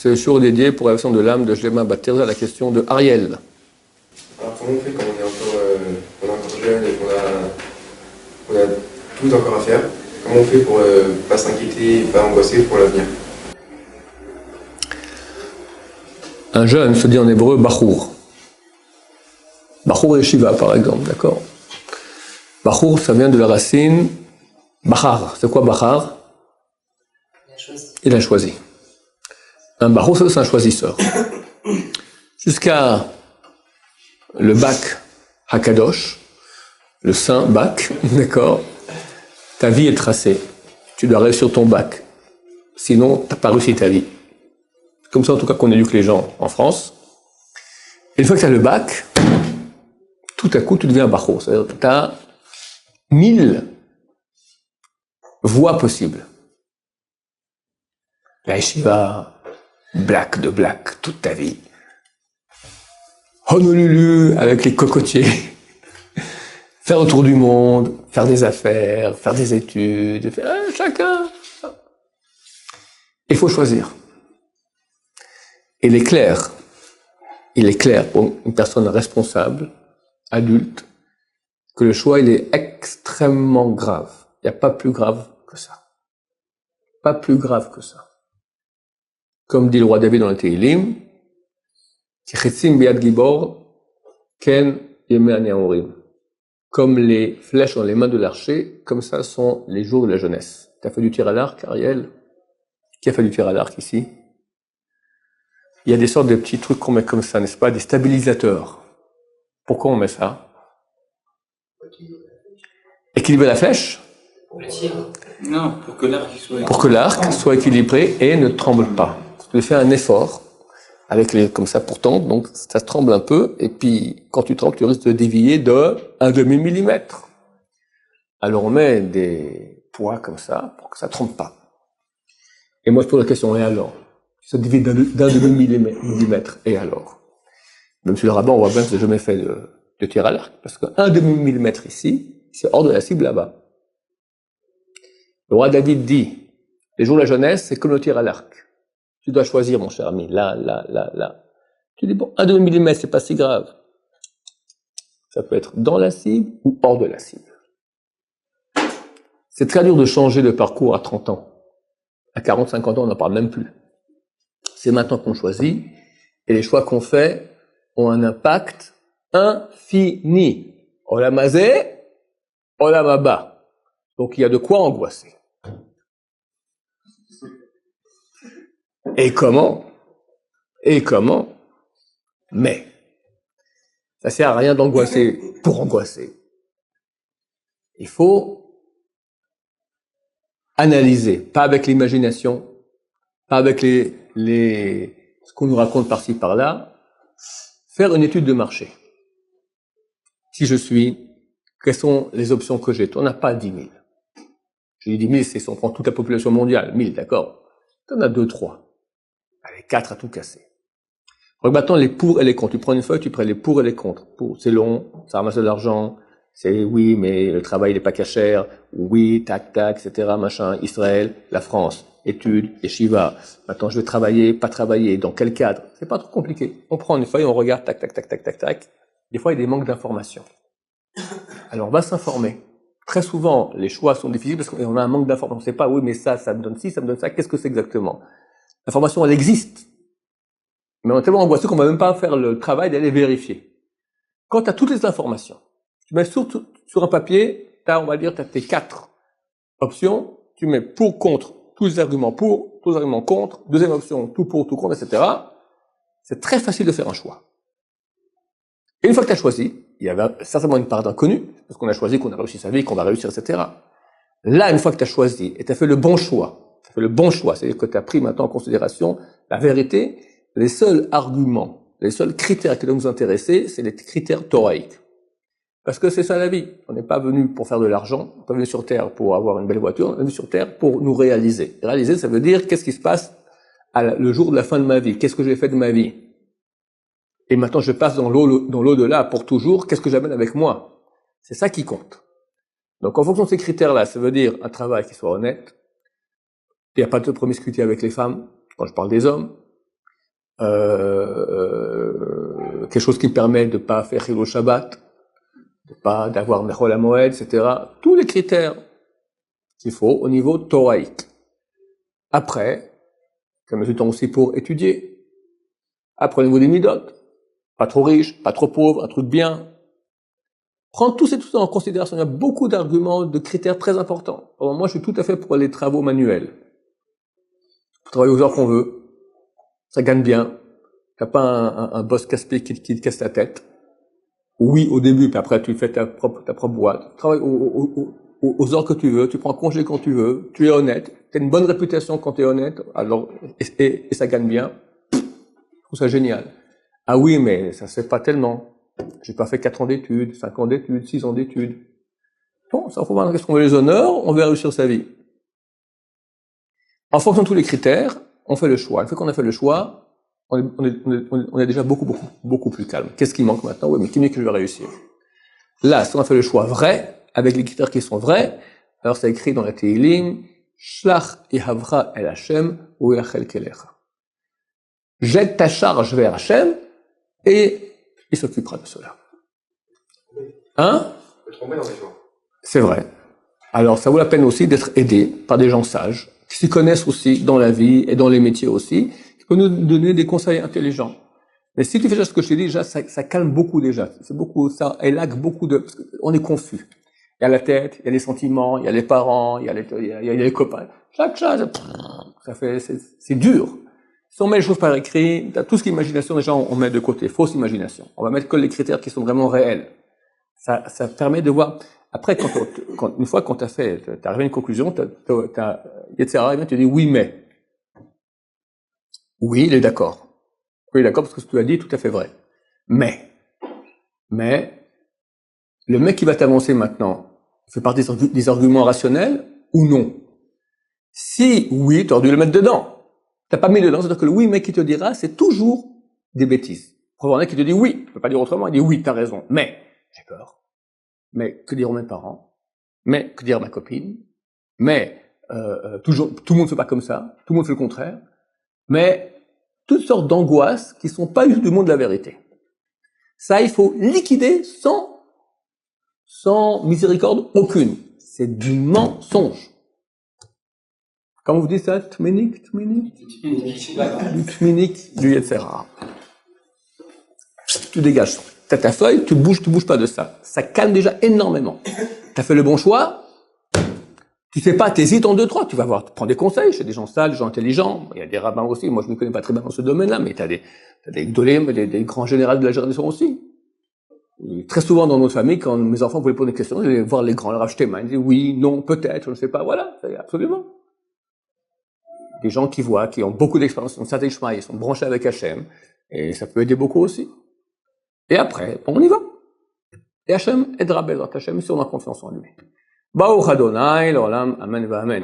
C'est le jour dédié pour la version de l'âme de Shlema Bat-Tirza à la question de Ariel. Alors comment on fait quand on est encore jeune et qu'on a tout encore à faire? Comment on fait pour pas s'inquiéter et pas angoisser pour l'avenir? Un jeune se dit en hébreu Bachour. Bachour et Shiva par exemple, d'accord? Bachour, ça vient de la racine Bachar. C'est quoi Bachar? Il a choisi. Un Bachour, c'est un choisisseur. Jusqu'à le bac Hakadosh, le saint bac, d'accord? Ta vie est tracée. Tu dois réussir ton bac. Sinon, tu n'as pas réussi ta vie. C'est comme ça, en tout cas, qu'on éduque les gens en France. Et une fois que tu as le bac, tout à coup, tu deviens un Bachour. C'est-à-dire que tu as 1000 voies possibles. La yeshiva, black de black, toute ta vie. Honolulu, avec les cocotiers. Faire le tour du monde, faire des affaires, faire des études, chacun. Il faut choisir. Il est clair pour une personne responsable, adulte, que le choix, il est extrêmement grave. Il n'y a pas plus grave que ça. Pas plus grave que ça. Comme dit le roi David dans le Tehillim, Tichetzim biad gibor, ken yemei hane'orim. Comme les flèches dans les mains de l'archer, comme ça sont les jours de la jeunesse. Tu as fait du tir à l'arc, Ariel? Qui a fait du tir à l'arc ici? Il y a des sortes de petits trucs qu'on met comme ça, n'est-ce pas? Des stabilisateurs. Pourquoi on met ça? Équilibrer la flèche? Pour le tir. Non, pour que l'arc soit équilibré. Pour que l'arc soit équilibré et ne tremble pas. Tu fais un effort avec comme ça pour tendre, donc ça tremble un peu, et puis quand tu trembles, tu risques de dévier de 1/2 millimètre. Alors on met des poids comme ça pour que ça tremble pas. Et moi je pose la question, et alors? Ça dévie d'1/2 millimètre, et alors? Même sur le rabbin, on voit bien que j'ai jamais fait de tir à l'arc, parce que 1/2 millimètre ici, c'est hors de la cible là-bas. Le roi David dit, les jours de la jeunesse, c'est comme le tir à l'arc. Tu dois choisir, mon cher ami, là. Tu dis, bon, 1/2 millimètre, c'est pas si grave. Ça peut être dans la cible ou hors de la cible. C'est très dur de changer de parcours à 30 ans. À 40, 50 ans, on n'en parle même plus. C'est maintenant qu'on choisit, et les choix qu'on fait ont un impact infini. Olam hazeh, olam haba. Donc il y a de quoi angoisser. Et comment? Mais ça sert à rien d'angoisser pour angoisser. Il faut analyser, pas avec l'imagination, pas avec ce qu'on nous raconte par-ci par-là, faire une étude de marché. Qui je suis, quelles sont les options que j'ai? On n'a pas 10 000. Je dis 10 000, c'est si on prend toute la population mondiale, 1000, d'accord? Tu en as 2, 3. Allez, 4 à tout casser. Donc maintenant, les pour et les contre. Tu prends une feuille, tu prends les pour et les contre. Pour, c'est long, ça ramasse de l'argent, c'est oui, mais le travail n'est pas cachère, oui, tac, tac, etc., machin, Israël, la France, études, yeshiva. Maintenant, je vais travailler, pas travailler, dans quel cadre? C'est pas trop compliqué. On prend une feuille, on regarde, tac, tac, tac, tac, tac, tac. Des fois, il y a des manques d'informations. Alors, on va s'informer. Très souvent, les choix sont difficiles parce qu'on a un manque d'informations. On ne sait pas, oui, mais ça me donne ci, ça me donne ça, qu'est-ce que c'est exactement? L'information, elle existe. Mais on est tellement angoissé qu'on ne va même pas faire le travail d'aller vérifier. Quand tu as toutes les informations, tu mets sur un papier, on va dire, tu as tes 4 options, tu mets pour, contre, tous les arguments pour, tous les arguments contre, deuxième option, tout pour, tout contre, etc. C'est très facile de faire un choix. Et une fois que tu as choisi, il y avait certainement une part d'inconnu, parce qu'on a choisi qu'on a réussi sa vie, qu'on va réussir, etc. Là, une fois que tu as choisi et tu as fait le bon choix, c'est-à-dire que tu as pris maintenant en considération la vérité, les seuls arguments, les seuls critères qui doivent nous intéresser, c'est les critères thoraïques. Parce que c'est ça la vie. On n'est pas venu pour faire de l'argent, on n'est pas venu sur Terre pour avoir une belle voiture, on est venu sur Terre pour nous réaliser. Réaliser, ça veut dire qu'est-ce qui se passe le jour de la fin de ma vie, qu'est-ce que j'ai fait de ma vie. Et maintenant je passe dans l'au-delà pour toujours, qu'est-ce que j'amène avec moi. C'est ça qui compte. Donc en fonction de ces critères-là, ça veut dire un travail qui soit honnête, il n'y a pas de promiscuité avec les femmes, quand je parle des hommes, quelque chose qui me permet de pas faire Chilul Shabbat, d'avoir Mechol HaMoed, etc. Tous les critères qu'il faut au niveau thoraïque. Après, ça me fait du temps aussi pour étudier. Après, au niveau des midot, pas trop riche, pas trop pauvre, un truc bien. Prendre tout ça en considération. Il y a beaucoup d'arguments, de critères très importants. Alors moi, je suis tout à fait pour les travaux manuels. Faut travailler aux heures qu'on veut. Ça gagne bien. T'as pas un boss casse-pied qui te casse la tête. Oui, au début, puis après, tu fais ta propre boîte. Tu travailles aux heures que tu veux, tu prends congé quand tu veux, tu es honnête, tu as une bonne réputation quand tu es honnête, alors, et ça gagne bien. Je trouve ça génial. Ah oui, mais ça se fait pas tellement. J'ai pas fait 4 ans d'études, 5 ans d'études, 6 ans d'études. Bon, ça faut voir qu'est-ce qu'on veut les honneurs, on veut réussir sa vie. En fonction de tous les critères, on fait le choix. Une fois qu'on a fait le choix, on est déjà beaucoup plus calme. Qu'est-ce qui manque maintenant? Oui, mais qui dit que je vais réussir? Là, si on a fait le choix vrai, avec les critères qui sont vrais, alors c'est écrit dans la Tehillim, Shlach Yehavra El Hashem ou Yachel Kelecha. Jette ta charge vers Hashem et il s'occupera de cela. Hein? C'est vrai. Alors, ça vaut la peine aussi d'être aidé par des gens sages, qui s'y connaissent aussi dans la vie et dans les métiers aussi, qui peuvent nous donner des conseils intelligents. Mais si tu fais déjà ce que je t'ai dit, déjà, ça calme beaucoup déjà. C'est beaucoup, ça élague beaucoup parce qu'on est confus. Il y a la tête, il y a les sentiments, il y a les parents, il y a les copains. Chaque chose, c'est dur. Si on met les choses par écrit, tout ce qui est imagination, déjà, on met de côté. Fausse imagination. On va mettre que les critères qui sont vraiment réels. Ça permet de voir. Après, une fois quand t'as arrivé à une conclusion, Yetzirah, tu dis oui, mais. Oui, il est d'accord. Oui, d'accord, parce que ce que tu as dit est tout à fait vrai. Mais, le mec qui va t'avancer maintenant, fait partie des arguments rationnels ou non? Si oui, tu aurais dû le mettre dedans. T'as pas mis dedans, c'est-à-dire que le oui, mec qui te dira, c'est toujours des bêtises. Pour avoir un mec qui te dit oui, il peut pas dire autrement, il dit oui, t'as raison, mais, j'ai peur. Mais, que diront mes parents? Mais, que dire ma copine? Mais, tout le monde fait pas comme ça, tout le monde fait le contraire. Mais, toutes sortes d'angoisses qui sont pas du monde de la vérité. Ça, il faut liquider sans miséricorde aucune. C'est du mensonge. Quand vous dites ça, tminik, du tminik, du Yetzirah. Tu dégages. T'as ta feuille, tu bouges pas de ça. Ça calme déjà énormément. T'as fait le bon choix. Tu sais pas, t'hésites en 2-3, tu vas voir, tu prends des conseils chez des gens sages, des gens intelligents. Il y a des rabbins aussi. Moi, je me connais pas très bien dans ce domaine-là, mais t'as des gdolim, des grands généraux de la génération aussi. Et très souvent dans notre famille, quand mes enfants voulaient poser des questions, je vais voir les grands, le Rav Shteman, ils disent oui, non, peut-être, je ne sais pas, voilà, absolument. Des gens qui voient, qui ont beaucoup d'expérience, ils sont branchés avec Hachem, et ça peut aider beaucoup aussi. Et après, on y va. Et Hachem aidera Bezrat Hachem si on a confiance en lui. Baruch Adonai, l'olam, amen va amen.